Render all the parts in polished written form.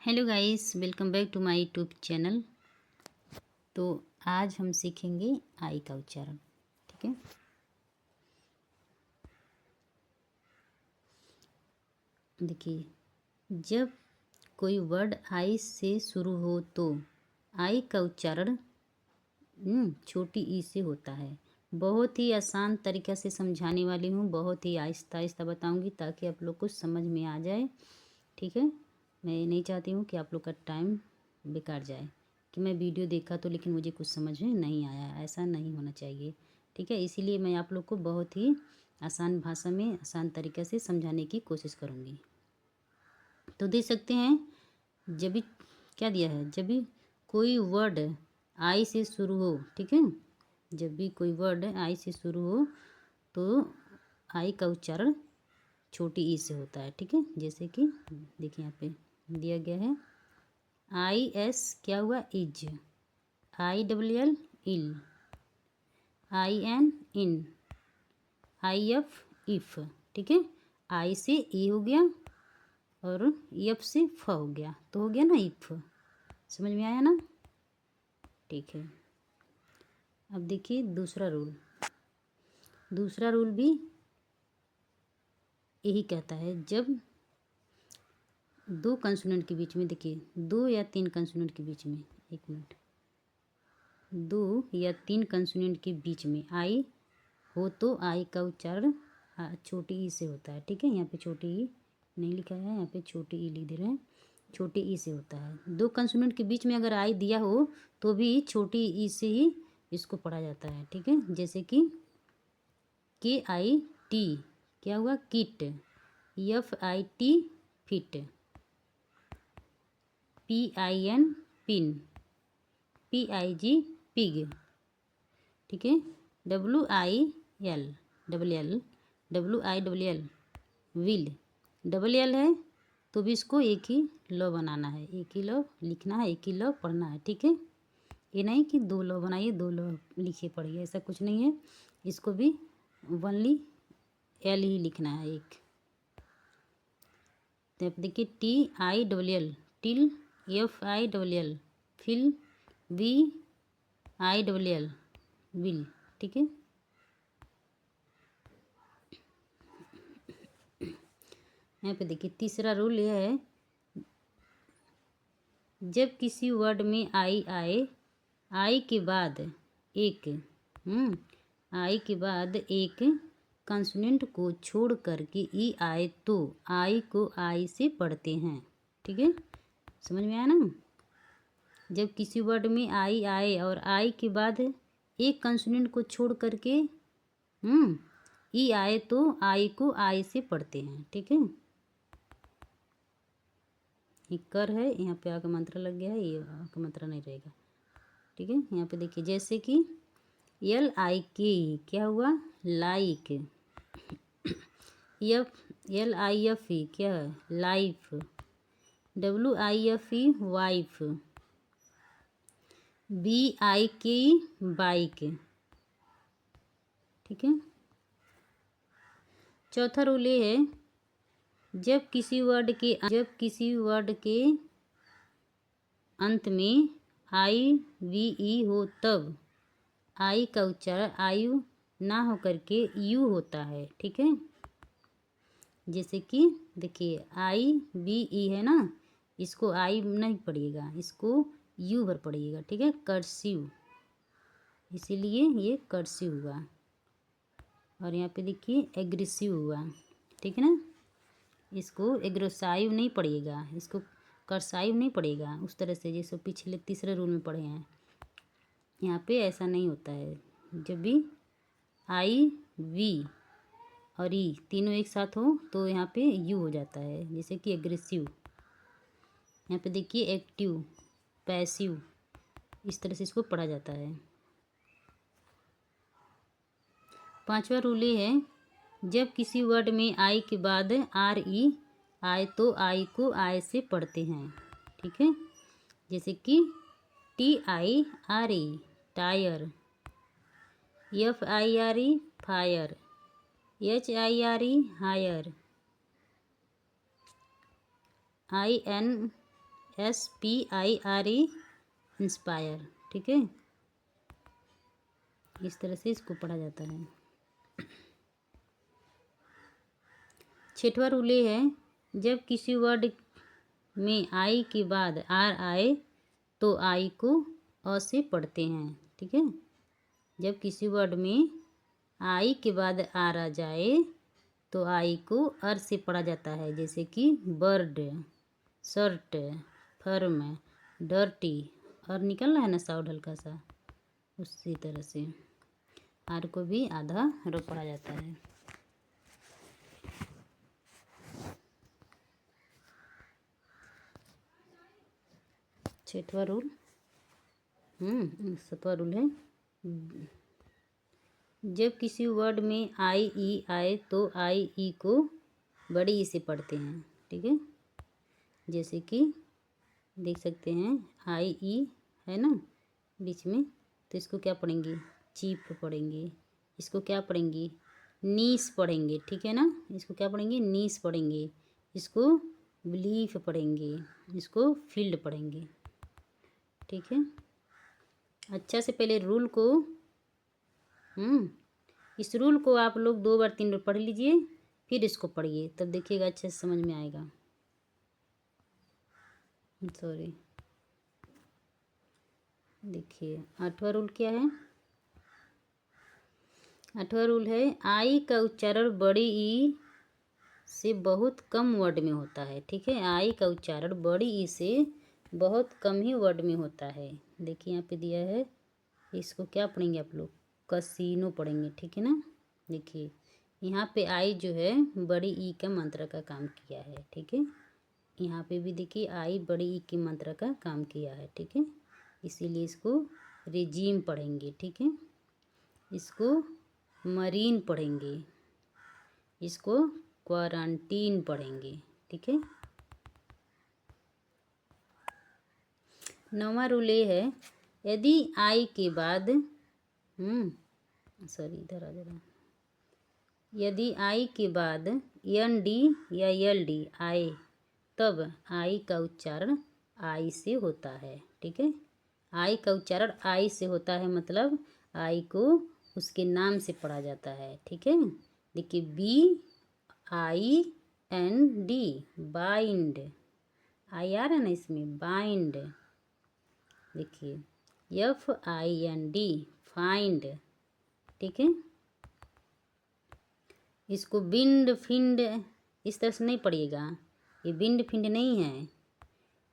Hello guys, welcome back to my YouTube channel. तो आज हम सीखेंगे आई का उच्चारण। ठीक है, देखिए, जब कोई वर्ड आई से शुरू हो तो आई का उच्चारण छोटी ई से होता है। बहुत ही आसान तरीक़ा से समझाने वाली हूँ, बहुत ही आहिस्ता आहिस्ता बताऊँगी ताकि आप लोग को समझ में आ जाए। ठीक है, मैं नहीं चाहती हूँ कि आप लोग का टाइम बेकार जाए कि मैं वीडियो देखा तो लेकिन मुझे कुछ समझ में नहीं आया, ऐसा नहीं होना चाहिए। ठीक है, इसीलिए मैं आप लोग को बहुत ही आसान भाषा में आसान तरीक़े से समझाने की कोशिश करूँगी। तो देख सकते हैं, जब भी क्या दिया है, जब भी कोई वर्ड आई से शुरू हो, ठीक है, जब भी कोई वर्ड आई से शुरू हो तो आई का उच्चारण छोटी ई से होता है। ठीक है, जैसे कि देखिए यहाँ पे दिया गया है आई एस क्या हुआ is, I W L ill, I N in, I F if. ठीक है, आई से ई हो गया और एफ से फ हो गया, तो हो गया ना इफ। समझ में आया ना? ठीक है, अब देखिए दूसरा रूल भी यही कहता है, जब दो कंसोनेंट के बीच में, देखिए 2 या 3 कंसोनेंट के बीच में, 1 मिनट, 2 या 3 कंसोनेंट के बीच में आई हो तो आई का उच्चारण छोटी ई से होता है। ठीक है, यहाँ पे छोटी ई नहीं लिखा है, यहाँ पे छोटी ई लिख दे रहे हैं, छोटी ई से होता है। 2 कंसोनेंट के बीच में अगर आई दिया हो तो भी छोटी ई से ही इसको पढ़ा जाता है। ठीक है, जैसे कि के आई टी क्या हुआ kit, F I T fit, P I N pin, P I G pig. ठीक है, W I L W I W L will, double L है तो भी इसको एक ही ल बनाना है, एक ही ल लिखना है, एक ही ल पढ़ना है। ठीक है, ये नहीं कि 2 ल बनाइए 2 ल लिखिए पढ़िए, ऐसा कुछ नहीं है। इसको भी वनली एल ही लिखना है एक। तो देखिए T I W L till, F I W L fill, V I W L will. ठीक है, यहाँ पे देखिए तीसरा रूल यह है, जब किसी वर्ड में आई आए, आई के बाद एक आई के बाद एक कंसोनेंट को छोड़ करके ई आए तो आई को आई से पढ़ते हैं। ठीक है, समझ में आया ना? जब किसी वर्ड में आई आए और आई के बाद एक कंसोनेंट को छोड़ करके ई आए तो आई को आई से पढ़ते हैं। ठीक है, ये कर है, यहाँ पे आके मंत्र लग गया है, ये आके मंत्र नहीं रहेगा। ठीक है, यहाँ पे देखिए जैसे कि एल आई के क्या हुआ like, F L I F E क्या है life, W I F E wife, B I K bike. ठीक है, चौथा रूल ये है, जब किसी वर्ड के अंत में आई वी ई हो तब आई का उच्चारण आयु ना हो करके यू होता है। ठीक है, जैसे कि देखिए आई वी ई है ना, इसको आई नहीं पढ़िएगा, इसको यू भर पढ़िएगा। ठीक है, कर्सिव, इसीलिए ये कर्सिव हुआ। और यहाँ पे देखिए एग्रेसिव हुआ। ठीक है ना, इसको एग्रेसाइव नहीं पढ़िएगा, इसको कर्साइव नहीं पढ़ेगा उस तरह से जैसे पिछले तीसरे रूल में पढ़े हैं। यहाँ पे ऐसा नहीं होता है, जब भी आई वी और ई तीनों एक साथ हो तो यहाँ पे यू हो जाता है, जैसे कि एग्रेसिव। यहाँ पे देखिए एक्टिव, पैसिव, इस तरह से इसको पढ़ा जाता है। पांचवा रूल ये है, जब किसी वर्ड में आई के बाद आर ई आए तो आई को आई से पढ़ते हैं। ठीक है, जैसे कि T I R E tire, F I R E fire, H I R E hire, I N SPIRE, inspire. ठीक है, इस तरह से इसको पढ़ा जाता है। छठवां रूल ये है, जब किसी वर्ड में आई के बाद आर आए तो आई को अ से पढ़ते हैं। ठीक है, जब किसी वर्ड में आई के बाद आर आ जाए तो आई को अर से पढ़ा जाता है, जैसे कि बर्ड, शर्ट, फर्म, डर्टी। और निकल रहा है ना साउंड हल्का सा, उसी तरह से आर को भी आधा रो पढ़ा जाता है। छठवां रूल, सातवां रूल है, जब किसी वर्ड में आई ई आए तो आई ई को बड़ी ई से पढ़ते हैं। ठीक है, जैसे कि देख सकते हैं आई ई है ना बीच में, तो इसको क्या पढ़ेंगे, चीप पढ़ेंगे। इसको क्या पढ़ेंगे, नीस पढ़ेंगे। ठीक है ना, इसको क्या पढ़ेंगे, नीस पढ़ेंगे। इसको बिलीफ पढ़ेंगे। इसको फील्ड पढ़ेंगे। ठीक है, अच्छा से पहले रूल को इस रूल को आप लोग 2 बार 3 बार पढ़ लीजिए, फिर इसको पढ़िए, तब देखिएगा अच्छे से समझ में आएगा। सॉरी, देखिए 8वां रूल क्या है। 8वां रूल है, आई का उच्चारण बड़ी ई से बहुत कम वर्ड में होता है। ठीक है, आई का उच्चारण बड़ी ई से बहुत कम ही वर्ड में होता है। देखिए यहाँ पे दिया है, इसको क्या पढ़ेंगे आप लोग, कसीनो पढ़ेंगे। ठीक है ना, देखिए यहाँ पे आई जो है बड़ी ई का मंत्र का काम किया है। ठीक है, यहाँ पे भी देखिए आई बड़ी ई की मंत्र का काम किया है। ठीक है, इसीलिए इसको रिजीम पढ़ेंगे। ठीक है, इसको मरीन पढ़ेंगे। इसको क्वारंटीन पढ़ेंगे। ठीक है, 9वां रूल ये है, यदि आई के बाद सॉरी इधर आ जरा, यदि आई के बाद एन डी या एल डी आए तब आई का उच्चारण आई से होता है। ठीक है, आई का उच्चारण आई से होता है, मतलब आई को उसके नाम से पढ़ा जाता है। ठीक है, देखिए BIND, बाइंड, आई आ रहा है ना इसमें, बाइंड। देखिए FIND, फाइंड। ठीक है, इसको बिंड फिंड इस तरह से नहीं पढ़िएगा, ये बिंड फिंड नहीं है,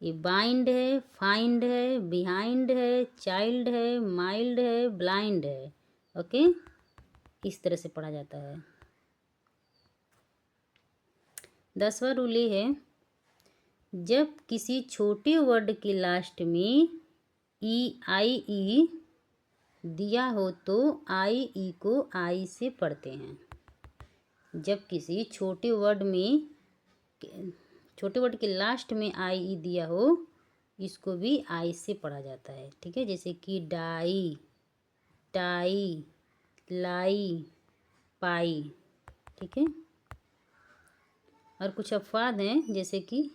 ये बाइंड है, फाइंड है, बिहाइंड है, चाइल्ड है, माइल्ड है, ब्लाइंड है। ओके, इस तरह से पढ़ा जाता है। 10वां रूल ये है, जब किसी छोटे वर्ड के लास्ट में EIE दिया हो तो IE को आई से पढ़ते हैं। जब किसी छोटे वर्ड के लास्ट में IE दिया हो, इसको भी आई से पढ़ा जाता है। ठीक है, जैसे कि डाई, टाई, लाई, पाई। ठीक है, और कुछ अपवाद हैं, जैसे कि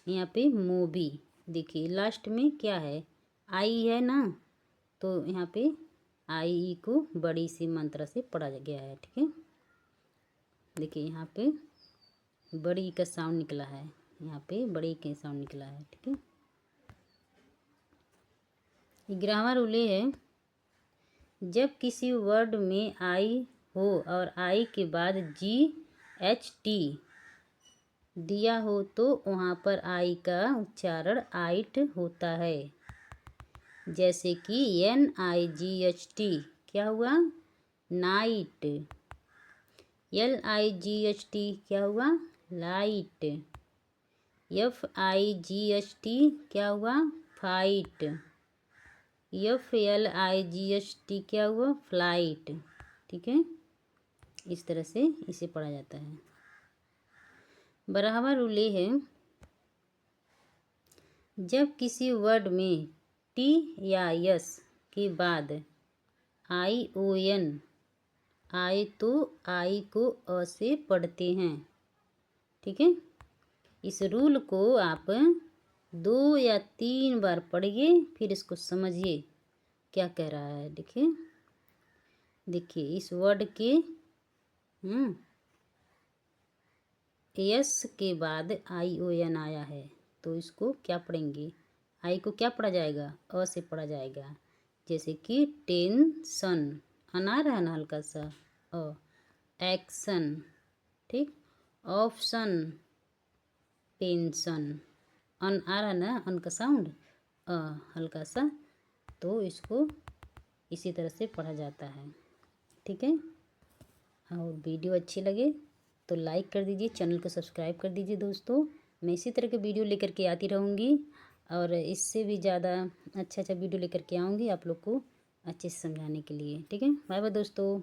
यहाँ पे मूवी, देखिए लास्ट में क्या है, आई है ना, तो यहाँ पे आई को बड़ी सी मंत्र से पढ़ा गया है। ठीक है, देखिए यहाँ पे बड़ी का साउंड निकला है, यहाँ पे बड़ी का साउंड निकला है। ठीक है, 11वां रूल है, जब किसी वर्ड में आई हो और आई के बाद GHT दिया हो तो वहाँ पर आई का उच्चारण आइट होता है। जैसे कि NIGHT क्या हुआ, नाइट। LIGHT क्या हुआ, लाइट। FIGHT क्या हुआ, फाइट। FLIGHT क्या हुआ, फ्लाइट। ठीक है, इस तरह से इसे पढ़ा जाता है। 12वां रूल ये है, जब किसी वर्ड में T या S के बाद ION आए तो आई को अ से पढ़ते हैं। ठीक है, इस रूल को आप 2 या 3 बार पढ़िए, फिर इसको समझिए क्या कह रहा है। देखिए देखिए इस वर्ड के यस के बाद ION आया है, तो इसको क्या पढ़ेंगे? आई को क्या पढ़ा जाएगा? अ से पढ़ा जाएगा। जैसे कि टेंशन, अना रहा ना हल्का सा अ। एक्शन, ठीक। ऑप्शन, पेंशन, अन आ रहा ना, अन का साउंड हल्का सा, तो इसको इसी तरह से पढ़ा जाता है। ठीक है। और वीडियो अच्छी लगे तो लाइक कर दीजिए, चैनल को सब्सक्राइब कर दीजिए दोस्तों। मैं इसी तरह के वीडियो लेकर के आती रहूँगी और इससे भी ज़्यादा अच्छा अच्छा वीडियो लेकर के आऊँगी आप लोग को अच्छे से समझाने के लिए। ठीक है, बाय बाय दोस्तों।